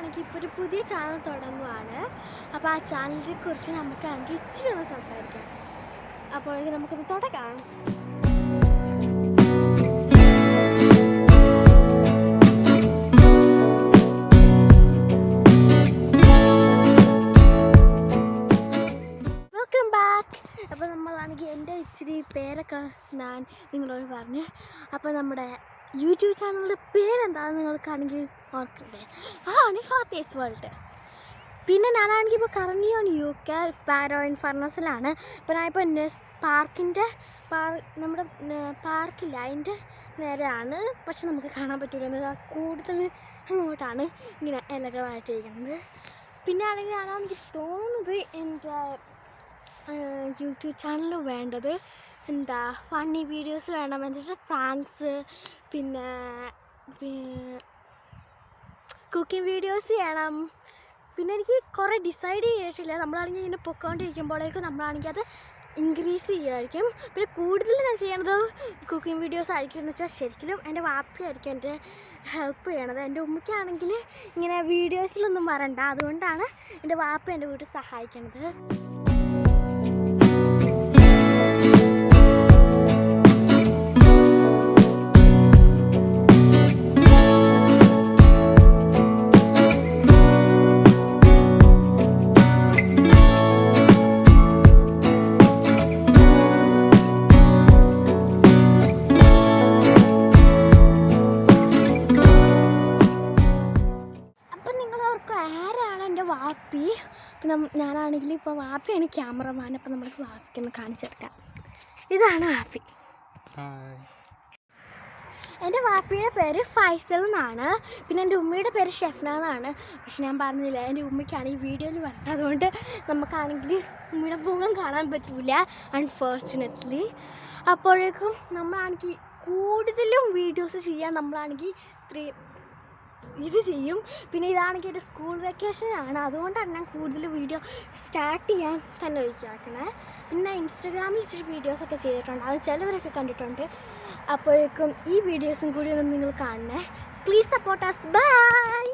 നമ്മളാണെങ്കിൽ ഇപ്പോൾ ഒരു പുതിയ ചാനൽ തുടങ്ങുകയാണ്. അപ്പോൾ ആ ചാനലിനെ കുറിച്ച് നമുക്കാണെങ്കിൽ ഇച്ചിരി ഒന്ന് സംസാരിക്കാം. അപ്പോൾ നമുക്കൊന്ന് തുടങ്ങാം. Welcome back. അപ്പോൾ നമ്മളാണെങ്കിൽ എൻ്റെ ഇച്ചിരി പേരൊക്കെ ഞാൻ നിങ്ങളോട് പറഞ്ഞു. അപ്പോൾ നമ്മുടെ യൂട്യൂബ് ചാനലിൻ്റെ പേരെന്താണെന്ന് നിങ്ങൾക്കാണെങ്കിൽ ഓർക്കണ്ടേ? ആണ് ഫാത്തേസ് വേൾഡ്. പിന്നെ ഞാനാണെങ്കിൽ ഇപ്പോൾ കറങ്ങി ഓൺ UK പാരോ ഇൻഫർണസിലാണ്. ഇപ്പോൾ ഞാനിപ്പോൾ പാർക്കിൻ്റെ നമ്മുടെ പാർക്കില്ല അതിൻ്റെ നേരെയാണ്. പക്ഷെ നമുക്ക് കാണാൻ പറ്റില്ല, കൂടുതൽ അങ്ങോട്ടാണ് ഇങ്ങനെ ഇലകളായിട്ടിരിക്കുന്നത്. പിന്നെ ആണെങ്കിൽ ഞാനാണെങ്കിൽ തോന്നുന്നത് എൻ്റെ യൂട്യൂബ് ചാനൽ വേണ്ടത് ഫണ്ണി വീഡിയോസ് വേണം, എന്താ വെച്ചാൽ പ്രാങ്ക്സ്, പിന്നെ കുക്കിംഗ് വീഡിയോസ് ചെയ്യണം. പിന്നെ എനിക്ക് കുറേ ഡിസൈഡ് ചെയ്തിട്ടില്ല. നമ്മളാണെങ്കിൽ ഇങ്ങനെ പൊയ്ക്കൊണ്ടിരിക്കുമ്പോഴേക്കും നമ്മളാണെങ്കിൽ അത് ഇൻക്രീസ് ചെയ്യുമായിരിക്കും. പിന്നെ കൂടുതൽ ഞാൻ ചെയ്യണത് കുക്കിംഗ് വീഡിയോസ് ആയിരിക്കും. എന്ന് വെച്ചാൽ ശരിക്കും എൻ്റെ വാപ്പയായിരിക്കും എൻ്റെ ഹെൽപ്പ് ചെയ്യണത്. എൻ്റെ ഉമ്മയ്ക്കാണെങ്കിൽ ഇങ്ങനെ വീഡിയോസിലൊന്നും വരണ്ട, അതുകൊണ്ടാണ് എൻ്റെ വാപ്പ എൻ്റെ വീട്ടിൽ സഹായിക്കണത്. ആരാണ് എൻ്റെ വാപ്പി? ഞാനാണെങ്കിൽ ഇപ്പോൾ വാപ്പിയാണ് ക്യാമറമാൻ. അപ്പം നമുക്ക് വാപ്പിക്കൊന്ന് കാണിച്ചെടുക്കാം. ഇതാണ് വാപ്പി. എൻ്റെ വാപ്പിയുടെ പേര് ഫൈസൽ എന്നാണ്. പിന്നെ എൻ്റെ ഉമ്മയുടെ പേര് ഷെഫ്ന എന്നാണ്. പക്ഷെ ഞാൻ പറഞ്ഞില്ല, എൻ്റെ ഉമ്മയ്ക്കാണ് ഈ വീഡിയോയിൽ വരേണ്ടത്, അതുകൊണ്ട് നമുക്കാണെങ്കിൽ ഉമ്മയുടെ മുഖം കാണാൻ പറ്റില്ല അൺഫോർച്ചുനേറ്റ്ലി. അപ്പോഴേക്കും നമ്മളാണെങ്കിൽ കൂടുതലും വീഡിയോസ് ചെയ്യാൻ നമ്മളാണെങ്കിൽ ഇത് ചെയ്യും. പിന്നെ ഇതാണെങ്കിൽ എൻ്റെ സ്കൂൾ വെക്കേഷനാണ്, അതുകൊണ്ടാണ് ഞാൻ കൂടുതൽ വീഡിയോ സ്റ്റാർട്ട് ചെയ്യാൻ തന്നെ വിചാരിക്കണേ. പിന്നെ ഇൻസ്റ്റഗ്രാമിൽ ഇച്ചിരി വീഡിയോസൊക്കെ ചെയ്തിട്ടുണ്ട്, അത് ചിലവരൊക്കെ കണ്ടിട്ടുണ്ട്. അപ്പോഴേക്കും ഈ വീഡിയോസും കൂടി ഒന്ന് നിങ്ങൾ കാണണേ. Please support us. ബൈ.